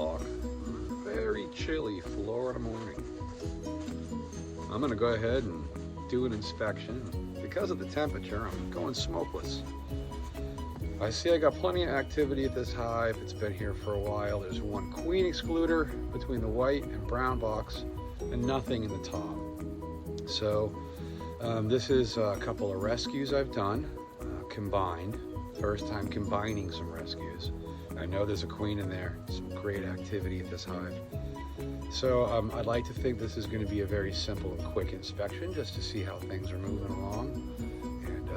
o'clock on a very chilly Florida morning. I'm gonna go ahead and do an inspection. Because of the temperature, I'm going smokeless. I see I got plenty of activity at this hive. It's been here for a while. There's one queen excluder between the white and brown box and nothing in the top. So this is a couple of rescues I've done, combined. First time combining some rescues. I know there's a queen in there, some great activity at this hive. So I'd like to think this is going to be a very simple and quick inspection just to see how things are moving along. And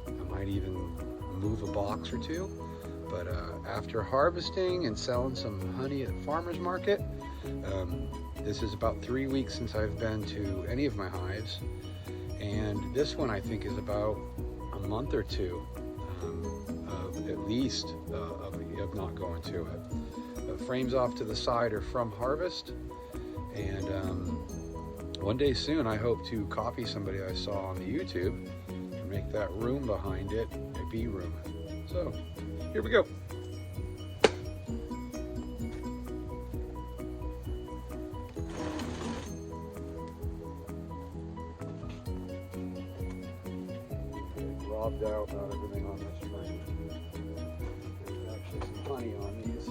I might even move a box or two. But after harvesting and selling some honey at the farmer's market, this is about 3 weeks since I've been to any of my hives. And this one I think is about a month or two of at least of not going to it. The frames off to the side are from harvest. And one day soon I hope to copy somebody I saw on the YouTube and make that room behind it a bee room. So here we go. Robbed out not everything on this frame. There's actually some honey on these.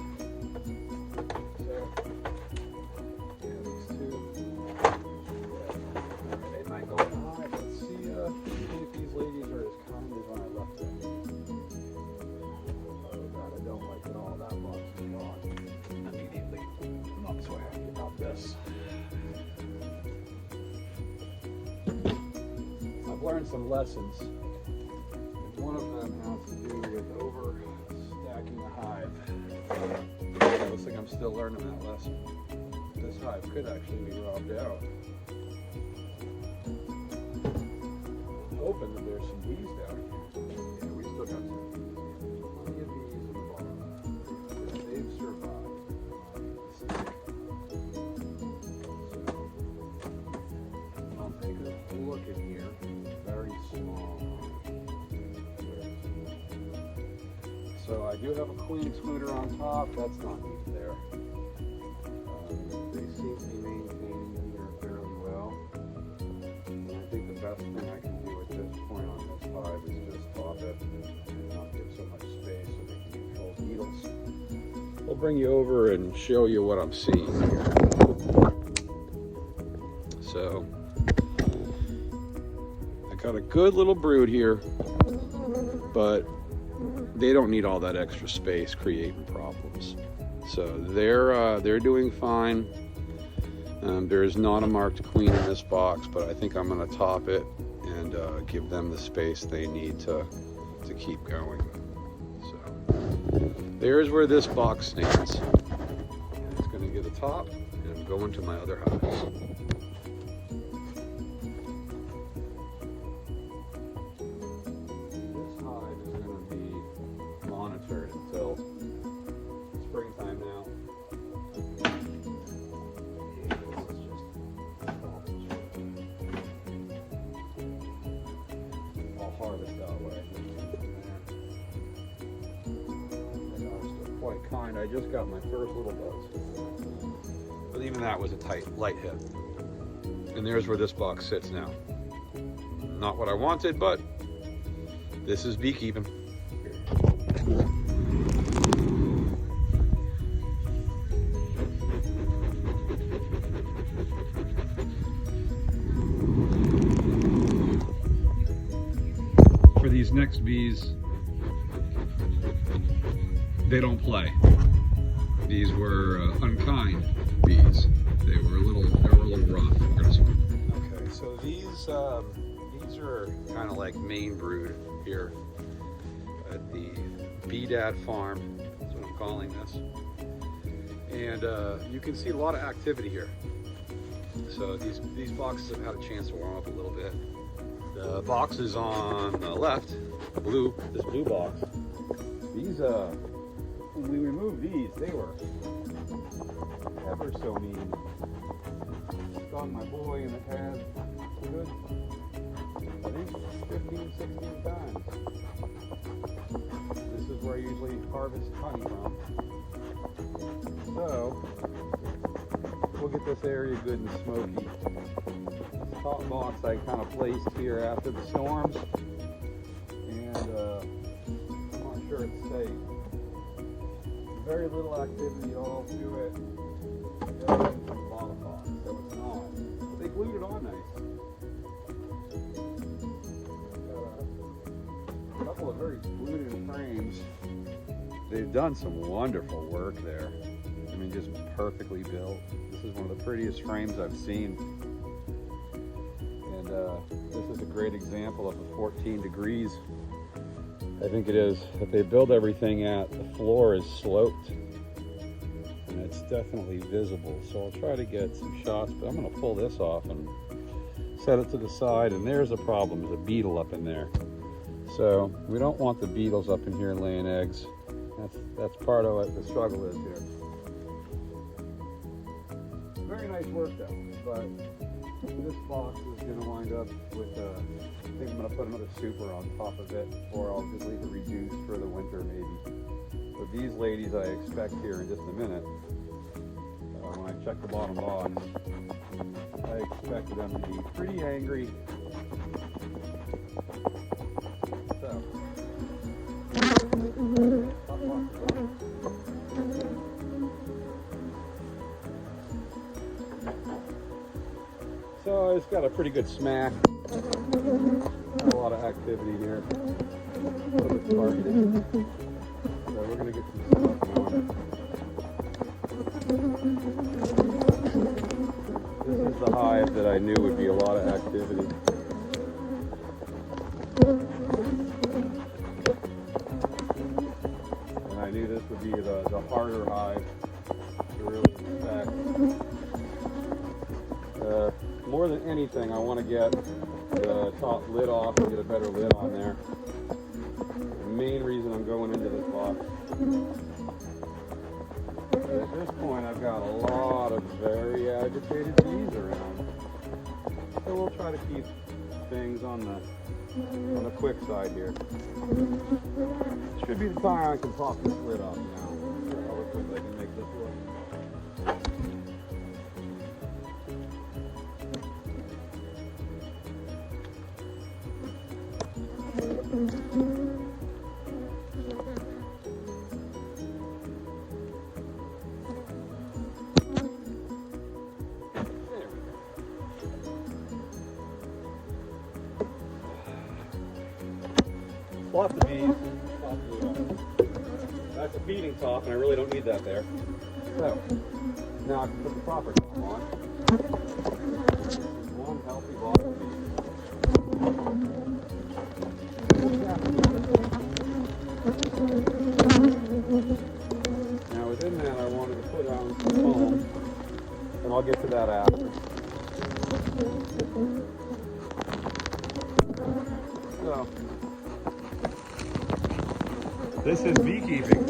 So yeah, these two. They might go in the hive. Let's see if these ladies are as kind as when I left them. Oh God, I don't like it all. That box is gone immediately. I'm not so happy about this. I've learned some lessons. One of them has to do with overstacking the hive. Looks like I'm still learning that lesson. This hive could actually be robbed out. I'm hoping that there's some bees down here. Yeah, we still got some bees. Plenty of bees in the bottom. They've survived. So, I'll take a look in here. Very small. So I do have a queen excluder on top. That's not needed there. They seem to be maintaining here fairly well. And I think the best thing I can do at this point on this hive is just top it and not give so much space so they can control beetles. I'll bring you over and show you what I'm seeing here. So I got a good little brood here, but they don't need all that extra space creating problems. So they're doing fine. There is not a marked queen in this box, but I think I'm going to top it and give them the space they need to keep going. So there's where this box stands. It's going to get a top, and I'm going to my other hives. Until springtime now. I'll harvest that way. They are still quite kind. I just got my first little buzz. But even that was a light hit. And there's where this box sits now. Not what I wanted, but this is beekeeping. For these next bees, they don't play. These were unkind bees. They were a little rough. Okay, so these are kind of like main brood here at the Bee Dad farm. That's what I'm calling this. And you can see a lot of activity here. So these boxes have had a chance to warm up a little bit. The boxes on the left, this blue box, these, when we removed these, they were ever so mean. Stung my boy in the head, good, I think 15, 16 times. This is where I usually harvest honey from. So we'll get this area good and smoky. This top box I kind of placed here after the storms, and I'm not sure it's safe. Very little activity all through it. Everything's in the bottom box, so it's not. But they glued it on nice. A couple of very glued-in frames. They've done some wonderful work there. I mean, just perfectly built. This is one of the prettiest frames I've seen. And this is a great example of the 14 degrees. I think it is that they build everything at. The floor is sloped. And it's definitely visible. So I'll try to get some shots, but I'm gonna pull this off and set it to the side. And there's a problem, there's a beetle up in there. So we don't want the beetles up in here laying eggs. That's part of what the struggle is here. Very nice work though, but this box is going to wind up with, I think I'm going to put another super on top of it, or I'll just leave it reduced for the winter maybe. But these ladies I expect here in just a minute, when I check the bottom box, I expect them to be pretty angry. So. So it's got a pretty good smack. Not a lot of activity here. A little bit targeted. So we're gonna get some stuff going. This is the hive that I knew would be a lot of activity. And I knew this would be the harder hive to really inspect. More than anything, I want to get the top lid off and get a better lid on there. The main reason I'm going into this box. At this point, I've got a lot of very agitated bees around. So we'll try to keep things on the quick side here. Should be the time I can pop this lid off now. How quickly I can make this work. Lots of bees. That's a feeding top, and I really don't need that there. So, now I can put the proper top on. One healthy block of bees. Now within that, I wanted to put on some foam, and I'll get to that after. So. This is beekeeping.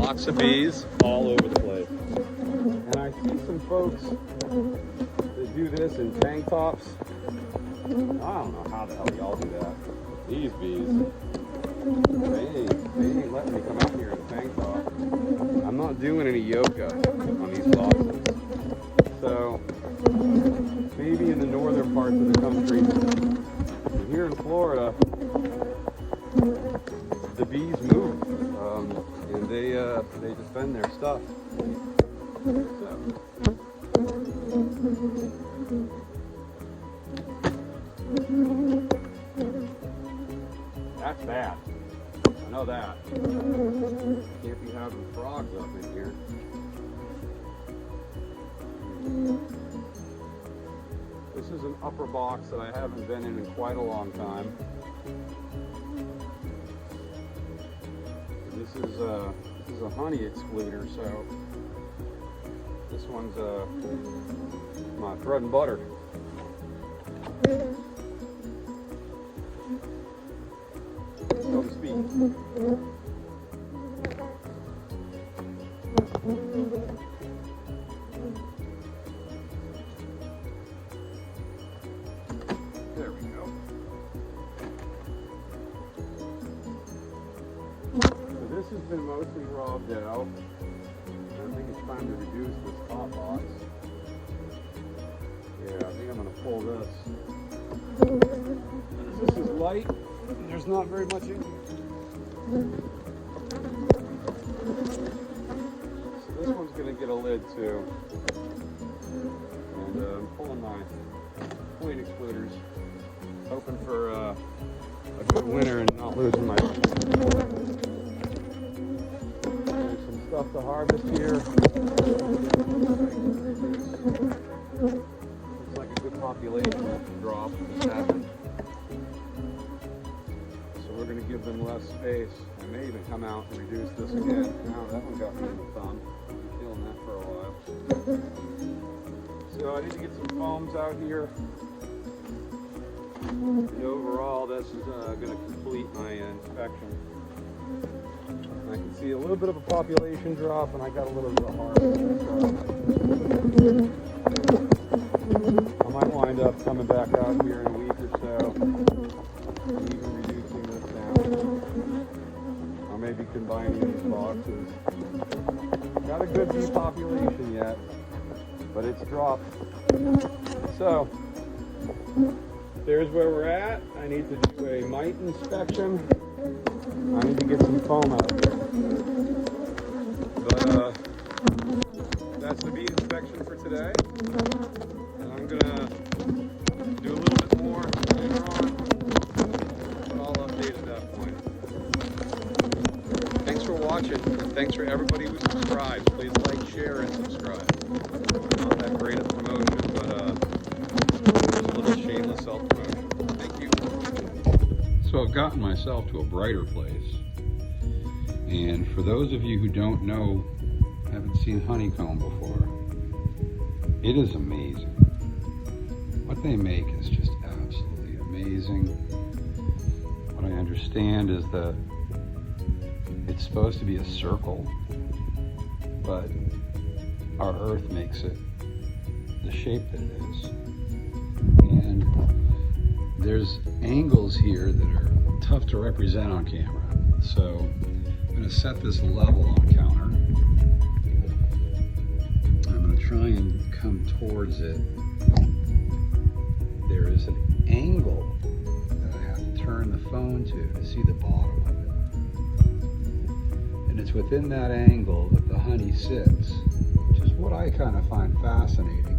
Lots of bees all over the place. And I see some folks that do this in tank tops. I don't know how the hell y'all do that. These bees, they ain't letting me come out here in a tank top. I'm not doing any yoga on these boxes. So maybe in the northern parts of the country, but here in Florida, the bees move, and they defend their stuff. So. That's bad. I know that. Can't be having frogs up in here. This is an upper box that I haven't been in quite a long time. This is a honey excluder, so this one's my bread and butter. So to speak. There we go. So this has been mostly robbed out. time to reduce this top box. Yeah, I think I'm going to pull this. This is light, and there's not very much in here. So this one's going to get a lid too. And I'm pulling my point excluders, hoping for a good winter and not losing my... There's some stuff to harvest here. Looks like a good population drop just happened. So we're going to give them less space. I may even come out and reduce this again. Now that one got me in the thumb. I've been feeling that for a while. So I need to get some foams out here. And overall, this is going to complete my inspection. I can see a little bit of a population drop, and I got a little bit of harvest. I might wind up coming back out here in a week or so, and even reducing this down. I may be combining these boxes. Not a good bee population yet, but it's dropped. So, there's where we're at. I need to do a mite inspection. I need to get some foam out here. But that's the bee inspection for today. And I'm gonna do a little bit more later on. But I'll update at that point. Thanks for watching, and thanks for everybody who subscribes. Please like, share, and subscribe. I'm not that great at promotion, but a little shameless self-promotion. Thank you. So I've gotten myself to a brighter place. And for those of you who don't know, haven't seen honeycomb before, it is amazing. What they make is just absolutely amazing. What I understand is that it's supposed to be a circle, but our earth makes it the shape that it is. And there's angles here that are tough to represent on camera. So I'm going to set this level on counter. I'm going to try and come towards it. There is an angle that I have to turn the phone to see the bottom of it. And it's within that angle that the honey sits, which is what I kind of find fascinating.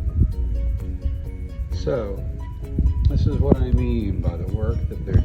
So this is what I mean by the work that they're